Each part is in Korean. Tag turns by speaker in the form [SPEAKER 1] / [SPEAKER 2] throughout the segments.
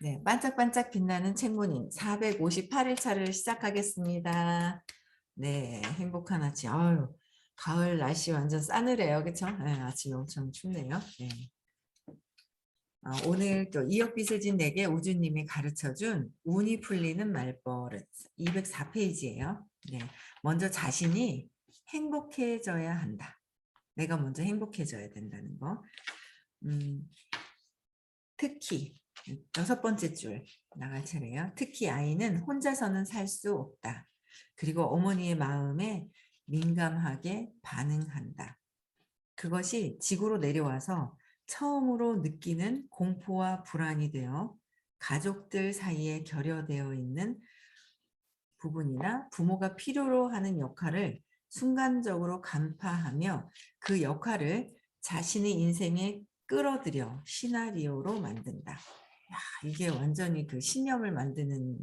[SPEAKER 1] 네, 반짝반짝 빛나는 책무님 458일 차를 시작하겠습니다. 네, 행복한 아침. 아유, 가을 날씨 완전 싸늘해요. 그쵸? 네, 아침이 엄청 춥네요. 네. 오늘 또 이역빛을 진 내게 우주님이 가르쳐준 운이 풀리는 말버릇 204페이지예요. 네, 먼저 자신이 행복해져야 한다. 내가 먼저 행복해져야 된다는 거. 특히 6번째 줄 나갈 차례예요. 특히 아이는 혼자서는 살 수 없다. 그리고 어머니의 마음에 민감하게 반응한다. 그것이 지구로 내려와서 처음으로 느끼는 공포와 불안이 되어 가족들 사이에 결여되어 있는 부분이나 부모가 필요로 하는 역할을 순간적으로 간파하며 그 역할을 자신의 인생에 끌어들여 시나리오로 만든다. 야, 이게 완전히 그 신념을 만드는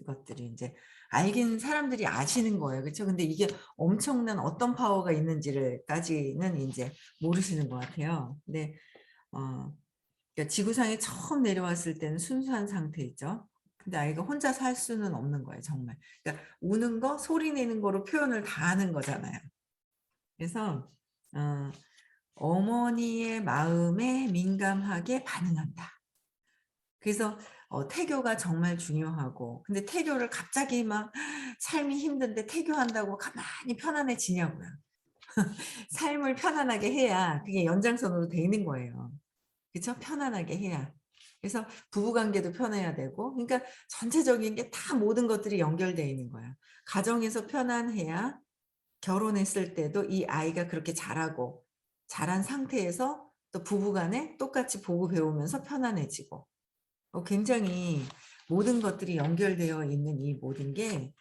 [SPEAKER 1] 것들이 이제 알긴 사람들이 아시는 거예요. 그렇죠? 근데 이게 엄청난 어떤 파워가 있는지를까지는 이제 모르시는 것 같아요. 근데 그러니까 지구상에 처음 내려왔을 때는 순수한 상태있죠. 근데 아이가 혼자 살 수는 없는 거예요, 정말. 그러니까 우는 거, 소리 내는 거로 표현을 다 하는 거잖아요. 그래서 어머니의 마음에 민감하게 반응한다. 그래서 태교가 정말 중요하고, 근데 태교를 갑자기 막 삶이 힘든데 태교한다고 가만히 편안해지냐고요. 삶을 편안하게 해야 그게 연장선으로 돼 있는 거예요. 그렇죠? 편안하게 해야. 그래서 부부관계도 편해야 되고, 그러니까 전체적인 게 다 모든 것들이 연결되어 있는 거야. 가정에서 편안해야 결혼했을 때도 이 아이가 그렇게 자라고 자란 상태에서 또 부부간에 똑같이 보고 배우면서 편안해지고, 굉장히 모든 것들이 연결되어 있는 이 모든 게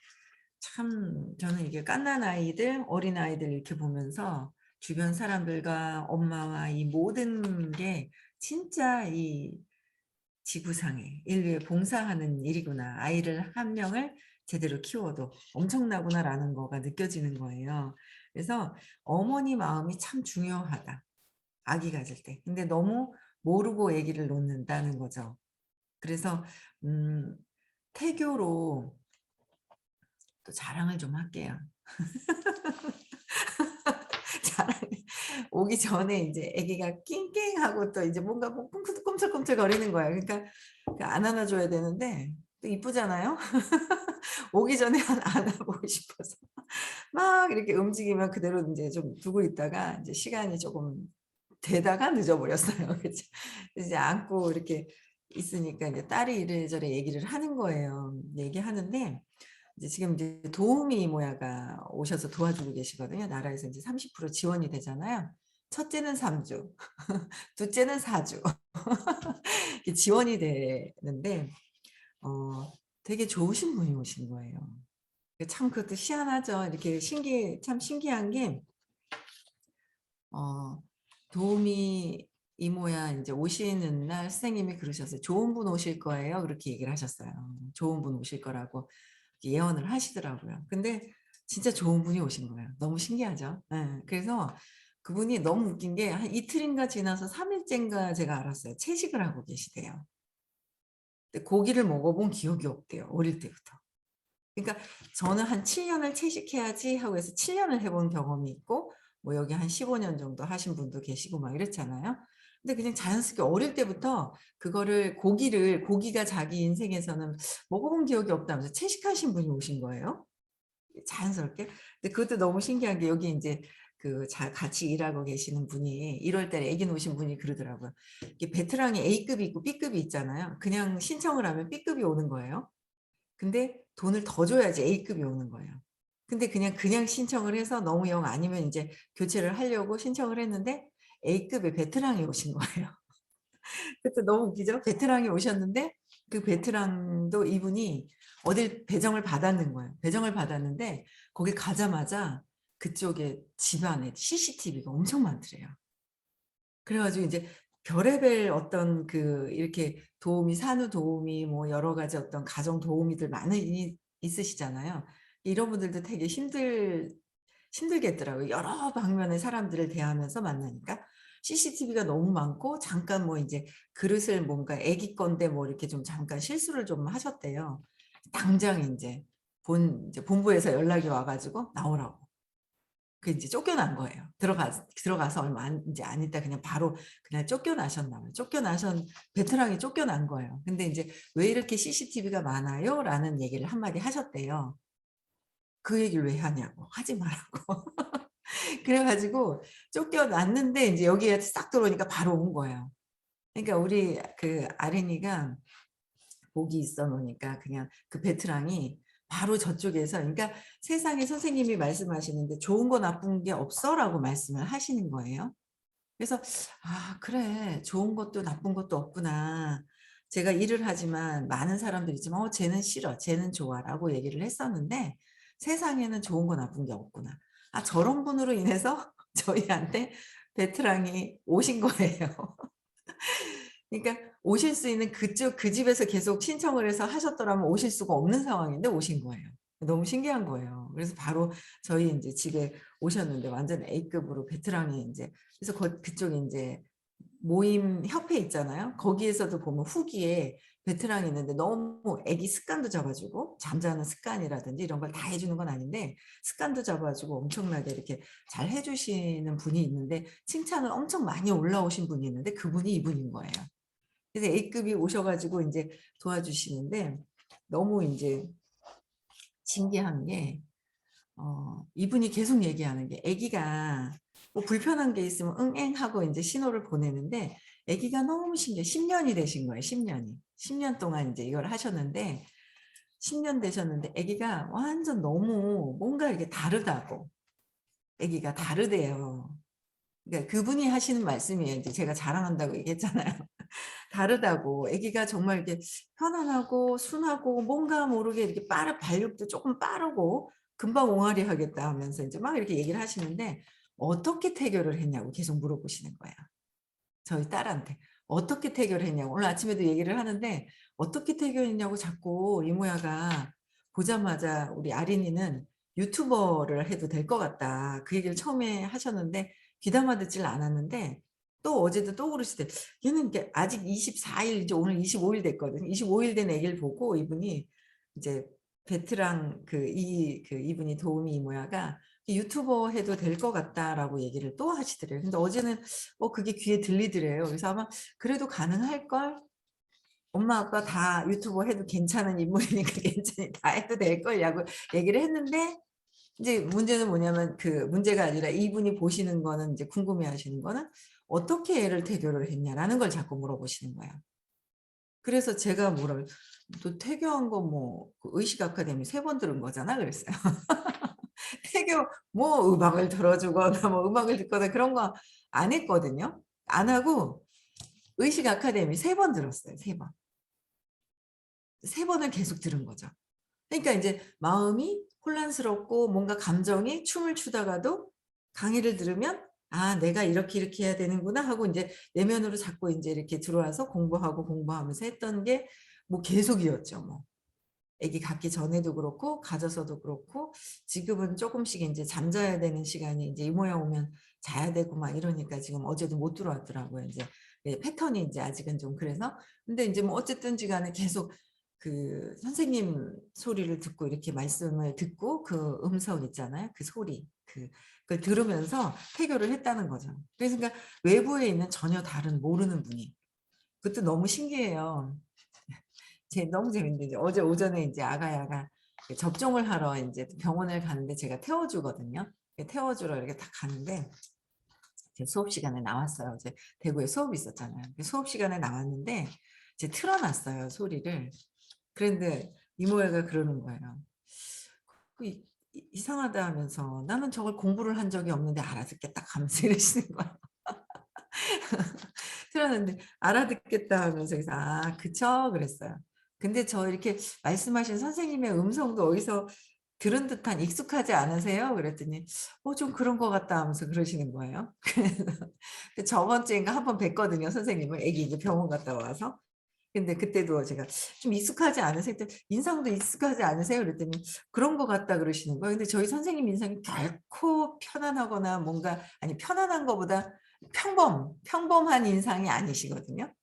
[SPEAKER 1] 참 저는 이게 갓난 아이들, 어린 아이들 이렇게 보면서 주변 사람들과 엄마와 이 모든 게 진짜 이 지구상에 인류에 봉사하는 일이구나. 아이를 한 명을 제대로 키워도 엄청나구나라는 거가 느껴지는 거예요. 그래서 어머니 마음이 참 중요하다. 아기 가질 때. 근데 너무 모르고 아기를 놓는다는 거죠. 그래서 태교로 또 자랑을 좀 할게요. 자랑 오기 전에 이제 아기가 낑낑하고 또 이제 뭔가 뭐 꿈틀꿈틀거리는 거야. 그러니까 안 안아줘야 되는데 또 이쁘잖아요. 오기 전에 안아보고 싶어서 막 이렇게 움직이면 그대로 이제 좀 두고 있다가 이제 시간이 조금 되다가 늦어버렸어요. 그죠? 이제 안고 이렇게 있으니까 이제 딸이 이래저래 얘기를 하는 거예요. 얘기하는데 이제 지금 이제 도우미 모야가 오셔서 도와주고 계시거든요. 나라에서 이제 30% 지원이 되잖아요. 첫째는 3주, 둘째는 4주 지원이 되는데 되게 좋으신 분이 오신 거예요. 참 그것도 희한하죠. 이렇게 참 신기한 게 도우미 이모야 이제 오시는 날 선생님이 그러셨어요. 좋은 분 오실 거예요. 그렇게 얘기를 하셨어요. 좋은 분 오실 거라고 예언을 하시더라고요. 근데 진짜 좋은 분이 오신 거예요. 너무 신기하죠. 네. 그래서 그분이 너무 웃긴 게 한 이틀인가 지나서 3일째인가 제가 알았어요. 채식을 하고 계시대요. 근데 고기를 먹어본 기억이 없대요. 어릴 때부터. 그러니까 저는 한 7년을 채식해야지 하고 해서 7년을 해본 경험이 있고 뭐 여기 한 15년 정도 하신 분도 계시고 막 이랬잖아요. 근데 그냥 자연스럽게 어릴 때부터 그거를 고기가 자기 인생에서는 먹어본 기억이 없다면서 채식하신 분이 오신 거예요. 자연스럽게. 근데 그것도 너무 신기한 게 여기 이제 같이 일하고 계시는 분이 1월 달에 아기 놓으신 분이 그러더라고요. 이게 베테랑이 A급이 있고 B급이 있잖아요. 그냥 신청을 하면 B급이 오는 거예요. 근데 돈을 더 줘야지 A급이 오는 거예요. 근데 그냥 신청을 해서 너무 영 아니면 이제 교체를 하려고 신청을 했는데 A급의 베테랑이 오신 거예요. 그때 너무 웃기죠? 베테랑이 오셨는데 그 베테랑도 이분이 어딜 배정을 받았는 거예요. 배정을 받았는데 거기 가자마자 그쪽에 집안에 CCTV가 엄청 많더래요. 그래가지고 이제 별의별 어떤 이렇게 산후 도우미 뭐 여러 가지 어떤 가정 도우미들 많이 있으시잖아요. 이런 분들도 되게 힘들겠더라고요. 여러 방면의 사람들을 대하면서 만나니까. CCTV가 너무 많고 잠깐 뭐 이제 그릇을 뭔가 아기 건데 뭐 이렇게 좀 잠깐 실수를 좀 하셨대요. 당장 이제 본부에서 연락이 와 가지고 나오라고. 그 이제 쫓겨난 거예요. 들어가서 얼마 이제 안 있다 그냥 바로 그냥 쫓겨나셨나 봐요. 베테랑이 쫓겨난 거예요. 근데 이제 "왜 이렇게 CCTV가 많아요?"라는 얘기를 한마디 하셨대요. 그 얘기를 왜 하냐고. 하지 말라고. 그래 가지고 쫓겨났는데 인제 여기에 싹 들어오니까 바로 온 거예요. 그러니까 우리 그 아린이가 복이 있어 놓으니까 그냥 그 베테랑이 바로 저쪽에서 그러니까 세상에 선생님이 말씀하시는데 "좋은 거 나쁜 게 없어."라고 말씀을 하시는 거예요. 그래서 '아 그래. 좋은 것도 나쁜 것도 없구나. 제가 일을 하지만 많은 사람들이 있지만 쟤는 싫어. 쟤는 좋아.'라고 얘기를 했었는데 세상에는 좋은 거 나쁜 게 없구나. 아 저런 분으로 인해서 저희한테 베테랑이 오신 거예요. 그러니까 오실 수 있는 그 집에서 계속 신청을 해서 하셨더라면 오실 수가 없는 상황인데 오신 거예요. 너무 신기한 거예요. 그래서 바로 저희 인제 집에 오셨는데 완전 A급으로 베테랑이 인제 그래서 그쪽에 인제 모임 협회 있잖아요. 거기에서도 보면 후기에 베테랑이 있는데 너무 애기 습관도 잡아 주고 잠자는 습관이라든지 이런 걸 다 해 주는 건 아닌데 습관도 잡아 주고 엄청나게 이렇게 잘 해 주시는 분이 있는데 칭찬을 엄청 많이 올라오신 분이 있는데 그분이 이분인 거예요. 그래서 A급이 오셔 가지고 인제 도와주시는데 너무 인제 신기한 게 이분이 계속 얘기하는 게 아기가 뭐 불편한 게 있으면 "응앵." 하고 인제 신호를 보내는데 아기가 너무 신기해. 10 년이 되신 거예요, 10 년이. 10년 동안 인제 이걸 하셨는데 10년 되셨는데 아기가 완전 너무 뭔가 이렇게 다르다고. 아기가 다르대요. 그러니까 그분이 하시는 말씀이에요. 인제 제가 자랑한다고 얘기했잖아요. 다르다고. 아기가 정말 이렇게 편안하고 순하고 뭔가 모르게 이렇게 발육도 쪼끔 빠르고 금방 옹알이 하겠다 하면서 인제 막 이렇게 얘기를 하시는데 어떻게 태교를 했냐고 계속 물어보시는 거예요. 저희 딸한테. 어떻게 태교를 했냐고. 오늘 아침에도 얘기를 하는데 어떻게 태교했냐고 자꾸 이모야가 보자마자 우리 아린이는 "유튜버를 해도 될 것 같다." 그 얘기를 처음에 하셨는데 귀담아 듣질 않았는데 또 어제도 또 그러시대. 얘는 이게 아직 24일 이제 오늘 25일 됐거든요. 25일 된 아기를 보고 이분이 이제 베트랑 이분이 도우미 이모야가 "유튜버 해도 될 것 같다."라고 얘기를 또 하시더래요. 근데 어제는 그게 귀에 들리더래요. 그래서 아마 '그래도 가능할걸? 엄마 아빠 다 유튜버 해도 괜찮은 인물이니까 괜찮이 다 해도 될걸.'라고 얘기를 했는데 인제 문제는 뭐냐면 그 문제가 아니라 이분이 보시는 거는 인제 궁금해하시는 거는 "어떻게 애를 태교를 했냐."라는 걸 자꾸 물어보시는 거예요. 그래서 제가 뭐를 "너 태교한 거 뭐 그 의식 아카데미 3번 들은 거잖아." 그랬어요. 태교 뭐 음악을 들어 주거나 뭐 음악을 듣거나 그런 거 안 했거든요. 안 하고 의식 아카데미 3번 들었어요, 3 번. 3 번을 계속 들은 거죠. 그러니까 인제 마음이 혼란스럽고 뭔가 감정이 춤을 추다가도 강의를 들으면 '아 내가 이렇게, 이렇게 해야 되는구나.' 하고 인제 내면으로 자꾸 인제 이렇게 들어와서 공부하고 공부하면서 했던 게 뭐 계속이었죠 뭐. 아기 갖기 전에도 그렇고 가져서도 그렇고 지금은 쪼끔씩 인제 잠자야 되는 시간이 인제 이모야 오면 자야 되고 막 이러니까 지금 어제도 못 들어왔더라고요 인제. 예 패턴이 인제 아직은 좀 그래서. 근데 인제 뭐 어쨌든지 간에 계속 그 선생님 소리를 듣고 이렇게 말씀을 듣고 그 음성 있잖아요. 그 소리 그걸 들으면서 태교를 했다는 거죠. 그래서 그러니까 외부에 있는 전혀 다른 모르는 분이 그것도 너무 신기해요. 너무 재밌는데 이제 어제 오전에 인제 아가야가 그 접종을 하러 인제 병원을 가는데 제가 태워 주거든요. 태워 주러 이렇게 딱 가는데 제 수업 시간에 나왔어요. 어제 대구에 수업이 있었잖아요. 그 수업 시간에 나왔는데 이제 틀어 놨어요, 소리를. 그랬는데 이모애가 그러는 거예요. 그 이상하다." 하면서 "나는 저걸 공부를 한 적이 없는데 알아듣겠다." 하면서 이러시는 거예요. 틀었는데 "알아듣겠다." 하면서 그래서 "아 그쵸?" 그랬어요. 근데 저 이렇게 말씀하신 선생님의 음성도 어디서 들은 듯한 익숙하지 않으세요? 그랬더니 좀 그런 것 같다." 하면서 그러시는 거예요. 그래서 그 저번 주인가 한 번 뵀거든요, 선생님을. 아기 이제 병원 갔다 와서. 근데 그때도 제가 "좀 익숙하지 않으세요?" 그랬더니 "인상도 익숙하지 않으세요?" 그랬더니 "그런 것 같다." 그러시는 거예요. 근데 저희 선생님 인상이 결코 편안하거나 뭔가 아니 편안한 거보다 평범한 인상이 아니시거든요.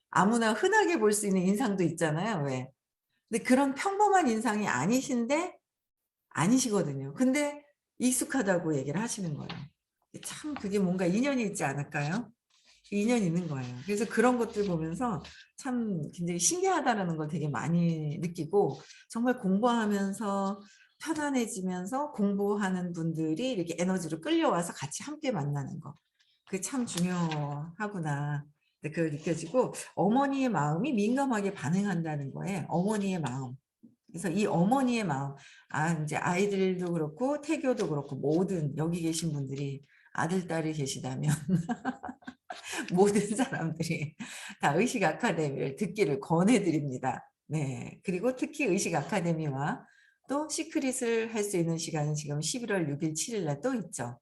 [SPEAKER 1] 아무나 흔하게 볼 수 있는 인상도 있잖아요, 왜. 근데 그런 평범한 인상이 아니시거든요. 근데 익숙하다고 얘기를 하시는 거예요. 참 그게 뭔가 인연이 있지 않을까요? 인연이 있는 거예요. 그래서 그런 것들 보면서 참 굉장히 신기하다라는 걸 되게 많이 느끼고, 정말 공부하면서 편안해지면서 공부하는 분들이 이렇게 에너지로 끌려와서 같이 함께 만나는 거. 그게 참 중요하구나. 네, 그걸 느껴지고, 어머니의 마음이 민감하게 반응한다는 거예요. 어머니의 마음. 그래서 이 어머니의 마음, 이제 아이들도 그렇고 태교도 그렇고 모든 여기 계신 분들이 아들, 딸이 계시다면 모든 사람들이 다 의식 아카데미를 듣기를 권해드립니다. 네. 그리고 특히 의식 아카데미와 또 시크릿을 할 수 있는 시간은 지금 11월 6일, 7일 날 또 있죠.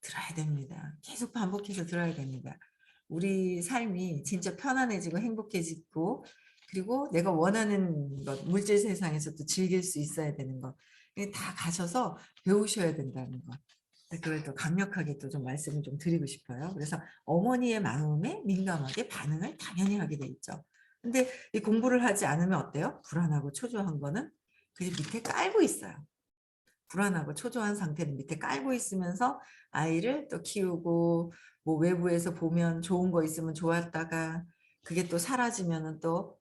[SPEAKER 1] 들어야 됩니다. 계속 반복해서 들어야 됩니다. 우리 삶이 진짜 편안해지고 행복해지고, 그리고 내가 원하는 것, 물질 세상에서도 즐길 수 있어야 되는 것, 이게 다 가셔서 배우셔야 된다는 것. 그걸 또 강력하게 또 좀 말씀을 좀 드리고 싶어요. 그래서 어머니의 마음에 민감하게 반응을 당연히 하게 돼 있죠. 근데 이 공부를 하지 않으면 어때요? 불안하고 초조한 거는 그 밑에 깔고 있어요. 불안하고 초조한 상태는 밑에 깔고 있으면서 아이를 또 키우고, 뭐 외부에서 보면 좋은 거 있으면 좋았다가 그게 또 사라지면은 또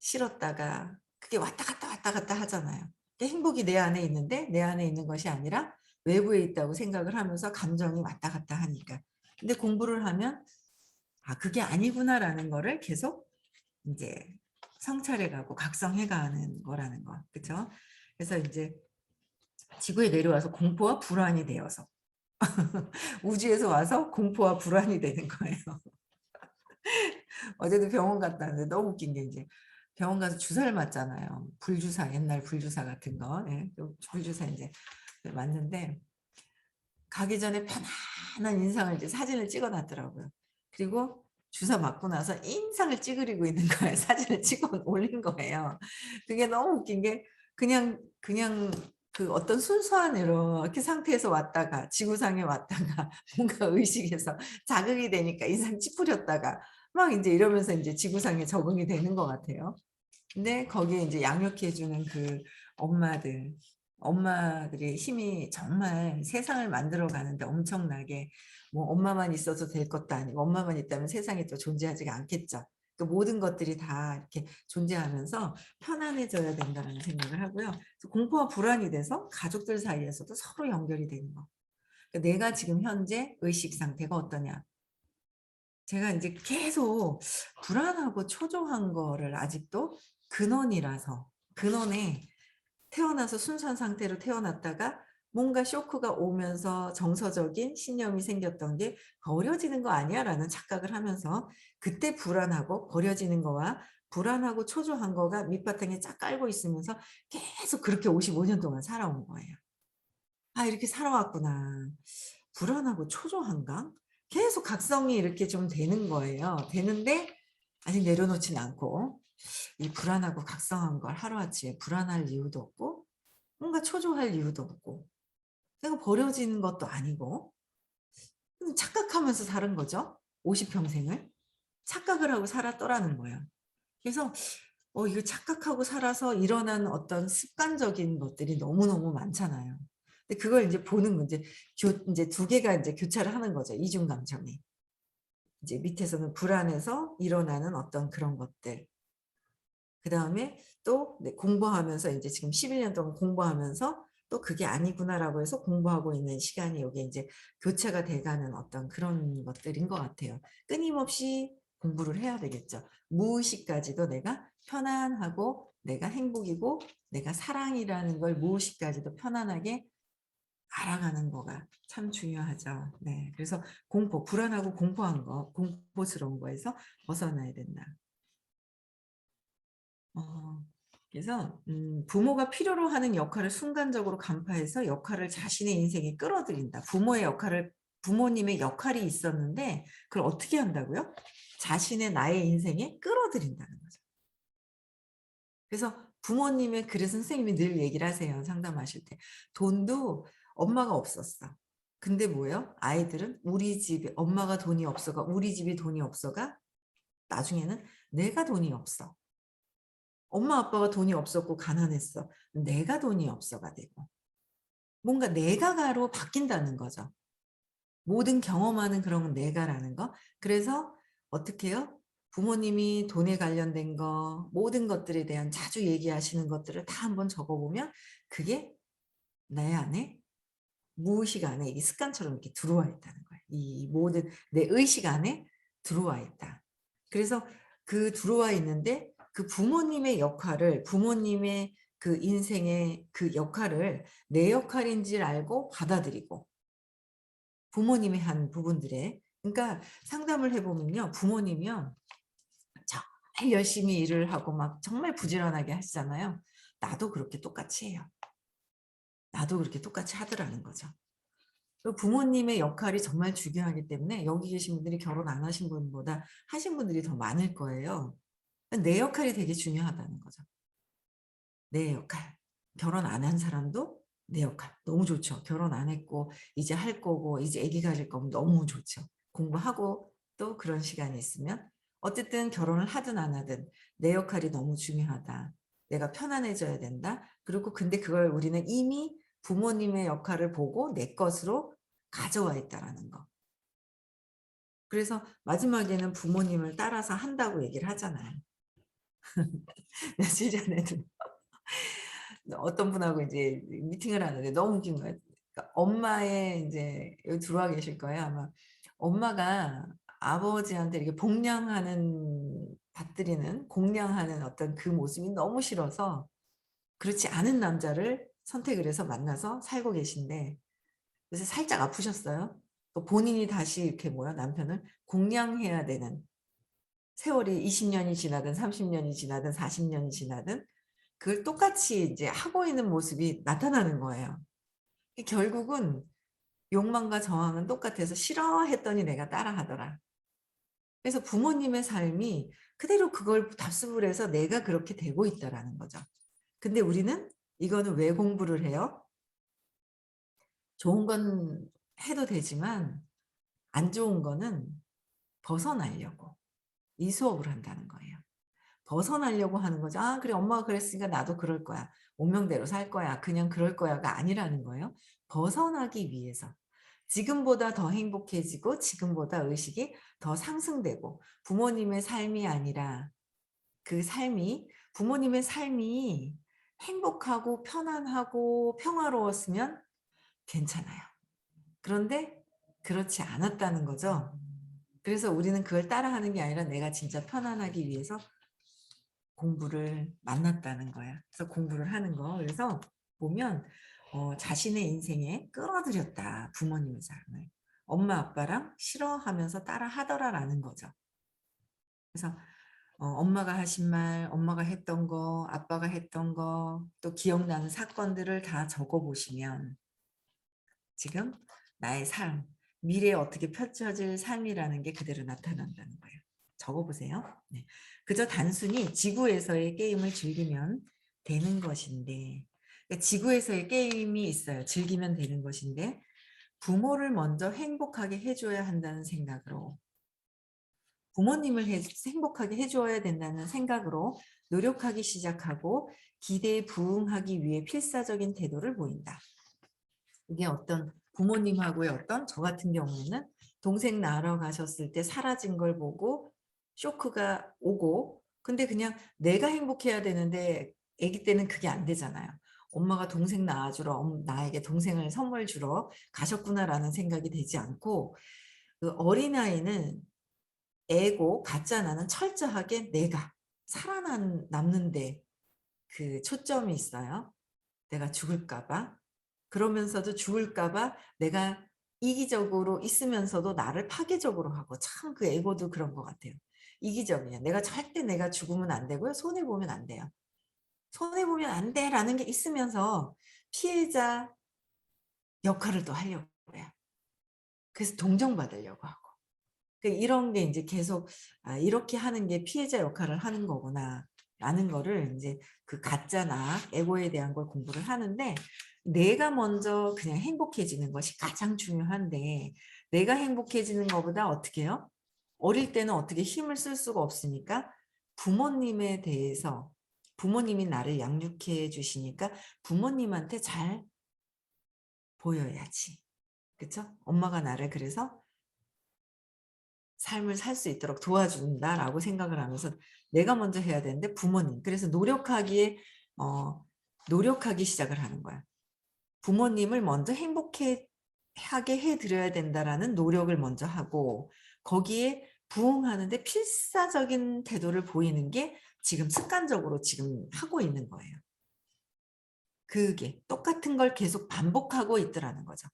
[SPEAKER 1] 싫었다가, 그게 왔다 갔다 하잖아요. 행복이 내 안에 있는데 내 안에 있는 것이 아니라 외부에 있다고 생각을 하면서 감정이 왔다 갔다 하니까. 근데 공부를 하면 그게 아니구나라는 거를 계속 이제 성찰해 가고 각성해 가는 거라는 거. 그렇죠? 그래서 이제 지구에 내려와서 공포와 불안이 되어서 우주에서 와서 공포와 불안이 되는 거예요. 어제도 병원 갔다 왔는데 너무 웃긴 게, 이제 병원 가서 주사를 맞잖아요. 불주사, 옛날 불주사 같은 거. 예. 불주사 이제 맞는데, 가기 전에 편안한 인상을 이제 사진을 찍어 놨더라고요. 그리고 주사 맞고 나서 인상을 찌그리고 있는 거예요. 사진을 찍어 올린 거예요. 그게 너무 웃긴 게, 그냥 그 어떤 순수한 이렇게 상태에서 왔다가 지구상에 왔다가 뭔가 의식에서 자극이 되니까 인상 찌푸렸다가 막 이제 이러면서 이제 지구상에 적응이 되는 것 같아요. 근데 거기에 이제 양육해 주는 그 엄마들의 힘이 정말 세상을 만들어 가는데 엄청나게, 뭐 엄마만 있어서 될 것도 아니고 엄마만 있다면 세상이 또 존재하지가 않겠죠. 그 모든 것들이 다 이렇게 존재하면서 편안해져야 된다는 생각을 하고요. 그래서 공포와 불안이 돼서 가족들 사이에서도 서로 연결이 되는 거. 그러니까 내가 지금 현재 의식 상태가 어떠냐. 제가 이제 계속 불안하고 초조한 거를 아직도 근원에 태어나서 순수한 상태로 태어났다가 뭔가 쇼크가 오면서 정서적인 신념이 생겼던 게 '버려지는 거 아니야?'라는 착각을 하면서, 그때 불안하고 버려지는 거와 불안하고 초조한 거가 밑바탕에 쫙 깔고 있으면서 계속 그렇게 55년 동안 살아온 거예요. '이렇게 살아왔구나. 불안하고 초조한가?' 계속 각성이 이렇게 좀 되는 거예요. 되는데 아직 내려놓지는 않고, 이 불안하고 각성한 걸 하루아침에 불안할 이유도 없고 뭔가 초조할 이유도 없고, 내가 버려지는 것도 아니고, 착각하면서 사는 거죠. 50 평생을. 착각을 하고 살았더라는 거예요. 그래서 이거 착각하고 살아서 일어난 어떤 습관적인 것들이 너무너무 많잖아요. 근데 그걸 인제 보는 거, 인제 두 개가 인제 교차를 하는 거죠, 이중 감정이. 이제 밑에서는 불안해서 일어나는 어떤 그런 것들. 그다음에 또 네, 공부하면서 인제 지금 11년 동안 공부하면서 또 '그게 아니구나.'라고 해서 공부하고 있는 시간이 요게 인제 교차가 돼 가는 어떤 그런 것들인 것 같아요. 끊임없이 공부를 해야 되겠죠. 무의식까지도 내가 편안하고 내가 행복이고 내가 사랑이라는 걸 무의식까지도 편안하게 알아가는 거가 참 중요하죠. 네. 그래서 불안하고 공포한 거, 공포스러운 거에서 벗어나야 된다. 어 그래서 부모가 필요로 하는 역할을 순간적으로 간파해서 역할을 자신의 인생에 끌어들인다. 부모님의 역할이 있었는데 그걸 어떻게 한다고요? 자신의 나의 인생에 끌어들인다는 거죠. 그래서 그래서 선생님이 늘 얘기를 하세요, 상담하실 때. "돈도 엄마가 없었어. 근데 뭐예요? 아이들은 우리 집에 엄마가 돈이 없어가 우리 집이 돈이 없어가 나중에는 내가 돈이 없어. 엄마 아빠가 돈이 없었고 가난했어. 내가 돈이 없어가 되고. 뭔가 내가가로 바뀐다는 거죠. 모든 경험하는 그런 내가라는 거. 그래서 어떻게 해요? 부모님이 돈에 관련된 거 모든 것들에 대한 자주 얘기하시는 것들을 다 한번 적어보면 그게 내 안에 무의식 안에 이 습관처럼 이렇게 들어와 있다는 거예요. 이 모든 내 의식 안에 들어와 있다. 그래서 그 들어와 있는데 그 부모님의 역할을 부모님의 그 인생의 그 역할을 내 역할인 줄 알고 받아들이고 부모님이 한 부분들에 그러니까 상담을 해보면요. 부모님이요. 정말 열심히 일을 하고 막 정말 부지런하게 하시잖아요. 나도 그렇게 똑같이 해요. 나도 그렇게 똑같이 하더라는 거죠. 부모님의 역할이 정말 중요하기 때문에 여기 계신 분들이 결혼 안 하신 분보다 하신 분들이 더 많을 거예요. 내 역할이 되게 중요하다는 거죠. 내 역할. 결혼 안 한 사람도 내 역할. 너무 좋죠. 결혼 안 했고 이제 할 거고 이제 아기 가질 거면 너무 좋죠. 공부하고 또 그런 시간이 있으면 어쨌든 결혼을 하든 안 하든 내 역할이 너무 중요하다. 내가 편안해져야 된다. 그리고 근데 그걸 우리는 이미 부모님의 역할을 보고 내 것으로 가져와 있다라는 거. 그래서 마지막에는 부모님을 따라서 한다고 얘기를 하잖아요. 며칠 전에도 어떤 분하고 이제 미팅을 하는데 너무 웃긴 거예요. 그러니까 엄마의 이제 여기 들어와 계실 거예요. 아마 엄마가 아버지한테 이렇게 복량하는 받들이는 공양하는 어떤 그 모습이 너무 싫어서 그렇지 않은 남자를 선택을 해서 만나서 살고 계신데 그래서 살짝 아프셨어요. 또 본인이 다시 이렇게 뭐야 남편을 공양해야 되는 세월이 20년이 지나든 30년이 지나든 40년이 지나든 그걸 똑같이 이제 하고 있는 모습이 나타나는 거예요. 결국은 욕망과 저항은 똑같아서 싫어했더니 내가 따라하더라. 그래서 부모님의 삶이 그대로 그걸 답습을 해서 내가 그렇게 되고 있다라는 거죠. 근데 우리는 이거는 왜 공부를 해요? 좋은 건 해도 되지만 안 좋은 거는 벗어나려고 이 수업을 한다는 거예요. 벗어나려고 하는 거죠. 아, 그래, 엄마가 그랬으니까 나도 그럴 거야. 운명대로 살 거야. 그냥 그럴 거야가 아니라는 거예요. 벗어나기 위해서. 지금보다 더 행복해지고 지금보다 의식이 더 상승되고 부모님의 삶이 아니라 그 삶이 부모님의 삶이 행복하고 편안하고 평화로웠으면 괜찮아요. 그런데 그렇지 않았다는 거죠. 그래서 우리는 그걸 따라하는 게 아니라 내가 진짜 편안하기 위해서 공부를 만났다는 거야. 그래서 공부를 하는 거. 그래서 보면 자신의 인생에 끌어들였다. 부모님의 삶을. 엄마 아빠랑 싫어하면서 따라 하더라라는 거죠. 그래서 엄마가 하신 말, 엄마가 했던 거, 아빠가 했던 거, 또 기억나는 사건들을 다 적어보시면 지금 나의 삶, 미래에 어떻게 펼쳐질 삶이라는 게 그대로 나타난다는 거예요. 적어보세요. 네. 그저 단순히 지구에서의 게임을 즐기면 되는 것인데 그러니까 지구에서의 게임이 있어요. 즐기면 되는 것인데 부모를 먼저 행복하게 해줘야 한다는 생각으로 부모님을 행복하게 해줘야 된다는 생각으로 노력하기 시작하고 기대에 부응하기 위해 필사적인 태도를 보인다. 이게 어떤 부모님하고의 어떤 저 같은 경우에는 동생 낳으러 가셨을 때 사라진 걸 보고 쇼크가 오고 근데 그냥 내가 행복해야 되는데 아기 때는 그게 안 되잖아요. 엄마가 동생 낳아주러 나에게 동생을 선물 주러 가셨구나라는 생각이 되지 않고 그 어린아이는 애고 가짜 나는 철저하게 내가 살아남는데 그 초점이 있어요. 내가 죽을까 봐. 그러면서도 죽을까 봐 내가 이기적으로 있으면서도 나를 파괴적으로 하고 참 그 에고도 그런 것 같아요. 이기적이야. 내가 절대 내가 죽으면 안 되고요. 손해보면 안 돼요. 손해보면 안 돼라는 게 있으면서 피해자 역할을 또 하려고 해요. 그래서 동정받으려고 하고. 이런 게 이제 계속 아, 이렇게 하는 게 피해자 역할을 하는 거구나 라는 거를 이제 그 가짜 나 에고에 대한 걸 공부를 하는데 내가 먼저 그냥 행복해지는 것이 가장 중요한데 내가 행복해지는 것보다 어떻게 해요? 어릴 때는 어떻게 힘을 쓸 수가 없으니까 부모님에 대해서 부모님이 나를 양육해 주시니까 부모님한테 잘 보여야지. 그쵸? 엄마가 나를 그래서 삶을 살 수 있도록 도와준다라고 생각을 하면서 내가 먼저 해야 되는데 부모님. 그래서 노력하기 시작을 하는 거야. 부모님을 먼저 행복해 하게 해 드려야 된다라는 노력을 먼저 하고 거기에 부응하는데 필사적인 태도를 보이는 게 지금 습관적으로 지금 하고 있는 거예요. 그게 똑같은 걸 계속 반복하고 있더라는 거죠.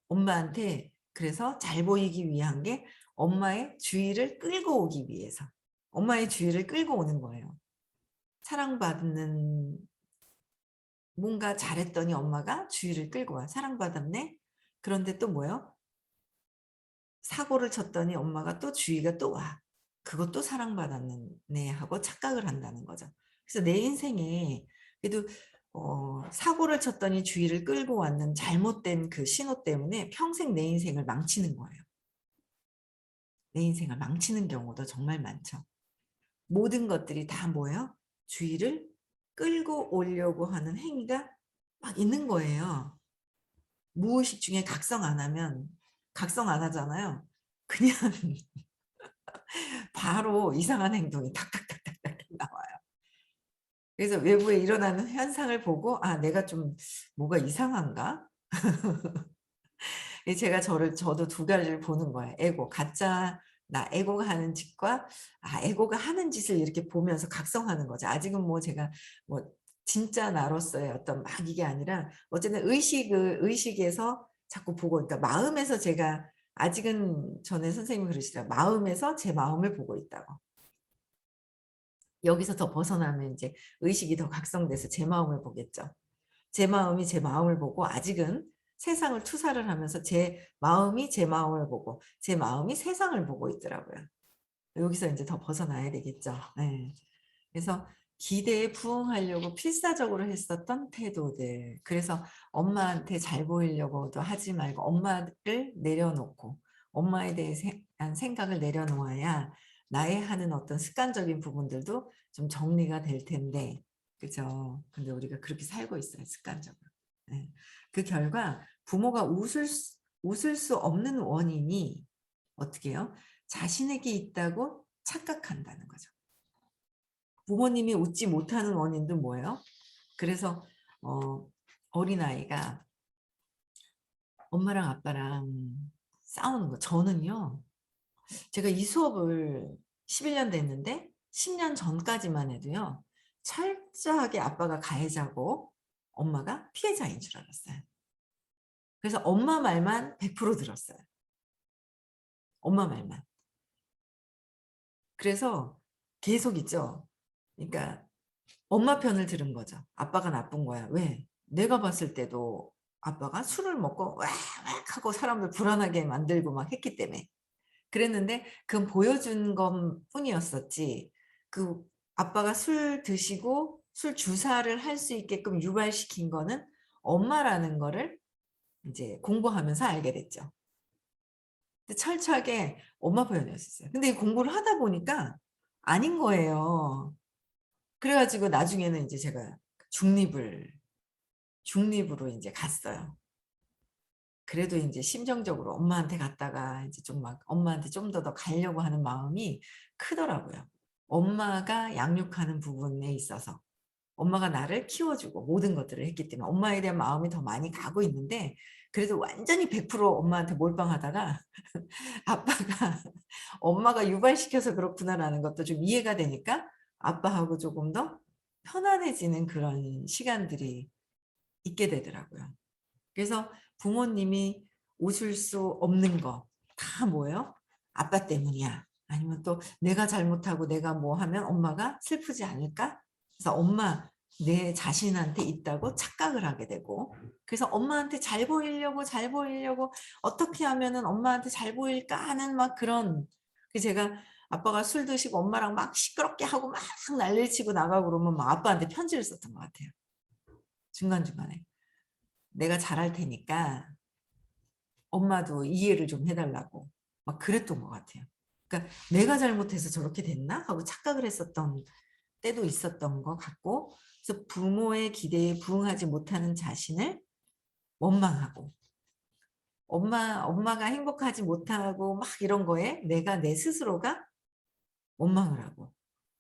[SPEAKER 1] 엄마한테 그래서 잘 보이기 위한 게 엄마의 주의를 끌고 오기 위해서. 엄마의 주의를 끌고 오는 거예요. 사랑받는 뭔가 잘했더니 엄마가 주의를 끌고 와. 사랑받았네? 그런데 또 뭐예요? 사고를 쳤더니 엄마가 또 주의가 또 와. 그것도 사랑받았네 하고 착각을 한다는 거죠. 그래서 내 인생에 그래도 사고를 쳤더니 주의를 끌고 왔는 잘못된 그 신호 때문에 평생 내 인생을 망치는 거예요. 내 인생을 망치는 경우도 정말 많죠. 모든 것들이 다 뭐예요? 주의를 끌고 오려고 하는 행위가 막 있는 거예요. 무의식 중에 각성 안 하잖아요. 그냥 바로 이상한 행동이 탁탁탁탁탁 나와요. 그래서 외부에 일어나는 현상을 보고 아 내가 좀 뭐가 이상한가? 제가 저도 두 가지를 보는 거예요. 에고 가짜 나 에고가 하는 짓과 에고가 하는 짓을 이렇게 보면서 각성하는 거죠. 아직은 뭐 제가 뭐 진짜 나로서의 어떤 막 이게 아니라 어쨌든 의식에서 자꾸 보고 그러니까 마음에서 제가 아직은 전에 선생님이 그러시더라고요. 마음에서 제 마음을 보고 있다고. 여기서 더 벗어나면 이제 의식이 더 각성돼서 제 마음을 보겠죠. 제 마음이 제 마음을 보고 아직은 세상을 투사를 하면서 제 마음이 제 마음을 보고 제 마음이 세상을 보고 있더라고요. 여기서 이제 더 벗어나야 되겠죠. 네. 그래서 기대에 부응하려고 필사적으로 했었던 태도들. 그래서 엄마한테 잘 보이려고도 하지 말고 엄마를 내려놓고 엄마에 대한 생각을 내려놓아야 나의 하는 어떤 습관적인 부분들도 좀 정리가 될 텐데 그죠? 근데 우리가 그렇게 살고 있어요. 습관적으로. 네. 그 결과 부모가 웃을 수 없는 원인이 어떻게 해요? 자신에게 있다고 착각한다는 거죠. 부모님이 웃지 못하는 원인도 뭐예요? 그래서 어린아이가 엄마랑 아빠랑 싸우는 거. 저는요. 제가 이 수업을 11년 됐는데 10년 전까지만 해도요. 철저하게 아빠가 가해자고 엄마가 피해자인 줄 알았어요. 그래서 엄마 말만 100% 들었어요. 엄마 말만. 그래서 계속 있죠. 그러니까 엄마 편을 들은 거죠. 아빠가 나쁜 거야. 왜? 내가 봤을 때도 아빠가 술을 먹고 왁왁 하고 사람들 불안하게 만들고 막 했기 때문에. 그랬는데 그건 보여준 것 뿐이었었지. 그 아빠가 술 드시고 술 주사를 할 수 있게끔 유발시킨 거는 엄마라는 거를 이제 공부하면서 알게 됐죠. 근데 철저하게 엄마 표현이었어요. 근데 이 공부를 하다 보니까 아닌 거예요. 그래가지고 나중에는 이제 제가 중립으로 이제 갔어요. 그래도 이제 심정적으로 엄마한테 갔다가 이제 좀 막 엄마한테 좀 더 가려고 하는 마음이 크더라고요. 엄마가 양육하는 부분에 있어서 엄마가 나를 키워주고 모든 것들을 했기 때문에 엄마에 대한 마음이 더 많이 가고 있는데 그래도 완전히 100% 엄마한테 몰빵하다가 아빠가 엄마가 유발시켜서 그렇구나라는 것도 좀 이해가 되니까 아빠하고 조금 더 편안해지는 그런 시간들이 있게 되더라고요. 그래서 부모님이 웃을 수 없는 거 다 뭐예요? 아빠 때문이야. 아니면 또 내가 잘못하고 내가 뭐 하면 엄마가 슬프지 않을까? 그래서 엄마 내 자신한테 있다고 착각을 하게 되고 그래서 엄마한테 잘 보이려고 어떻게 하면은 엄마한테 잘 보일까 하는 막 그런 제가 아빠가 술 드시고 엄마랑 막 시끄럽게 하고 막 난리를 치고 나가고 그러면 막 아빠한테 편지를 썼던 것 같아요. 중간중간에. 내가 잘할 테니까 엄마도 이해를 좀 해달라고 막 그랬던 것 같아요. 그러니까 내가 잘못해서 저렇게 됐나 하고 착각을 했었던 때도 있었던 것 같고, 그래서 부모의 기대에 부응하지 못하는 자신을 원망하고, 엄마가 행복하지 못하고 막 이런 거에 내가 내 스스로가 원망을 하고,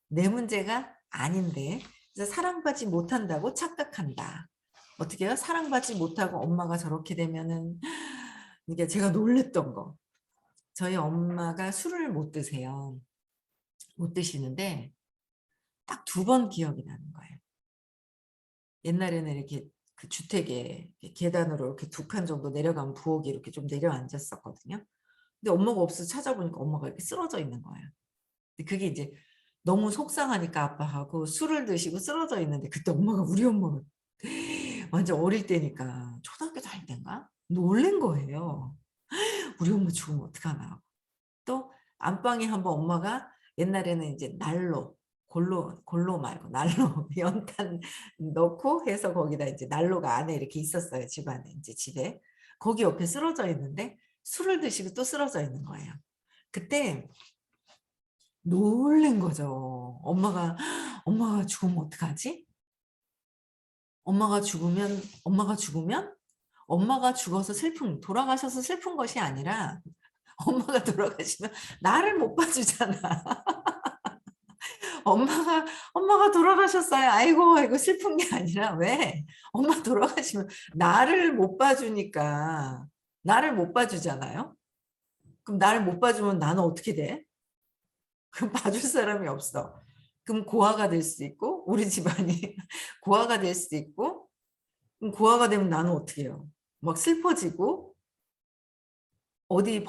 [SPEAKER 1] 내 문제가 아닌데 그래서 사랑받지 못한다고 착각한다. 어떻게 해요? 사랑받지 못하고 엄마가 저렇게 되면은, 이게 제가 놀랬던 거. 저희 엄마가 술을 못 드세요. 못 드시는데 딱 두 번 기억이 나는 거예요. 옛날에는 이렇게 그 주택에 계단으로 이렇게 두 칸 정도 내려가면 부엌이 이렇게 좀 내려앉았었거든요. 근데 엄마가 없어서 찾아보니까 엄마가 이렇게 쓰러져 있는 거예요. 근데 그게 이제 너무 속상하니까 아빠하고 술을 드시고 쓰러져 있는데, 그때 엄마가, 우리 엄마가 완전 어릴 때니까 초등학교 다닐 때인가? 놀란 거예요. 우리 엄마 죽으면 어떡하나. 또 안방에 한번 엄마가 옛날에는 이제 난로, 골로 말고 난로 연탄 넣고 해서 거기다 이제 난로가 안에 이렇게 있었어요. 집안에 이제 집에. 거기 옆에 쓰러져 있는데 술을 드시고 또 쓰러져 있는 거예요. 그때 놀란 거죠. 엄마가 죽으면 어떡하지? 엄마가 죽으면 엄마가 죽어서 돌아가셔서 슬픈 것이 아니라 엄마가 돌아가시면 나를 못 봐주잖아. 엄마가 엄마가 돌아가셨어요. 아이고 아이고 슬픈 게 아니라, 왜? 엄마 돌아가시면 나를 못 봐주잖아요. 그럼 나를 못 봐주면 나는 어떻게 돼? 그럼 봐줄 사람이 없어. 그럼 고아가 될 수도 있고, 우리 집안이 고아가 될 수도 있고, 그럼 고아가 되면 나는 어떻게 해요? 막 슬퍼지고 어디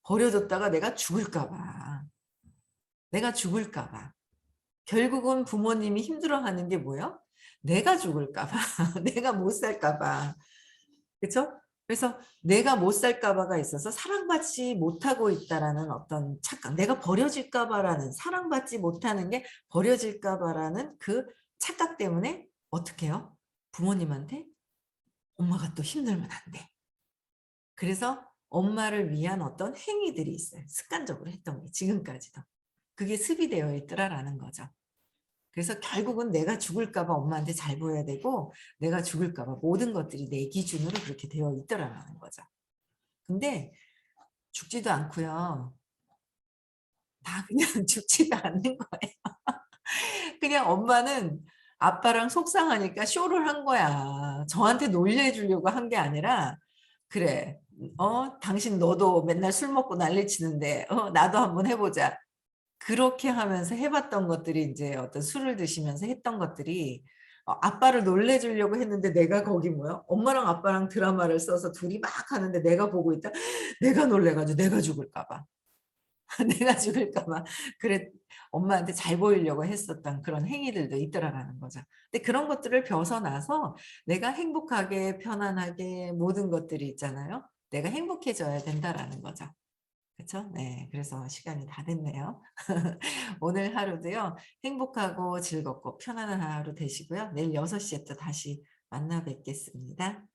[SPEAKER 1] 버려졌다가 내가 죽을까 봐. 결국은 부모님이 힘들어하는 게 뭐예요? 내가 죽을까 봐. 내가 못 살까 봐. 그렇죠? 그래서 내가 못 살까 봐가 있어서 사랑받지 못하고 있다라는 어떤 착각, 내가 버려질까 봐라는, 사랑받지 못하는 게 버려질까 봐라는 그 착각 때문에 어떻게 해요? 부모님한테 엄마가 또 힘들면 안 돼. 그래서 엄마를 위한 어떤 행위들이 있어요. 습관적으로 했던 게 지금까지도. 그게 습이되어 있더라라는 거죠. 그래서 결국은 내가 죽을까 봐 엄마한테 잘 보여야 되고, 내가 죽을까 봐 모든 것들이 내 기준으로 그렇게 되어 있더라라는 거죠. 근데 죽지도 않고요. 다 그냥 죽지도 않는 거예요. 그냥 엄마는 아빠랑 속상하니까 쇼를 한 거야. 저한테 놀려주려고 한 게 아니라, 그래, 당신 너도 맨날 술 먹고 난리 치는데, 나도 한번 해보자. 그렇게 하면서 해봤던 것들이, 이제 어떤 술을 드시면서 했던 것들이, 아빠를 놀래주려고 했는데, 내가 거기 뭐야? 엄마랑 아빠랑 드라마를 써서 둘이 막 하는데 내가 보고 있다. 내가 놀래가지고 내가 죽을까 봐. 내가 죽을까 봐. 그래, 엄마한테 잘 보이려고 했었던 그런 행위들도 있더라라는 거죠. 근데 그런 것들을 벗어나서 내가 행복하게 편안하게 모든 것들이 있잖아요. 내가 행복해져야 된다라는 거죠. 그렇죠? 네, 그래서 시간이 다 됐네요. 오늘 하루도요, 행복하고 즐겁고 편안한 하루 되시고요. 내일 6시에 또 다시 만나 뵙겠습니다.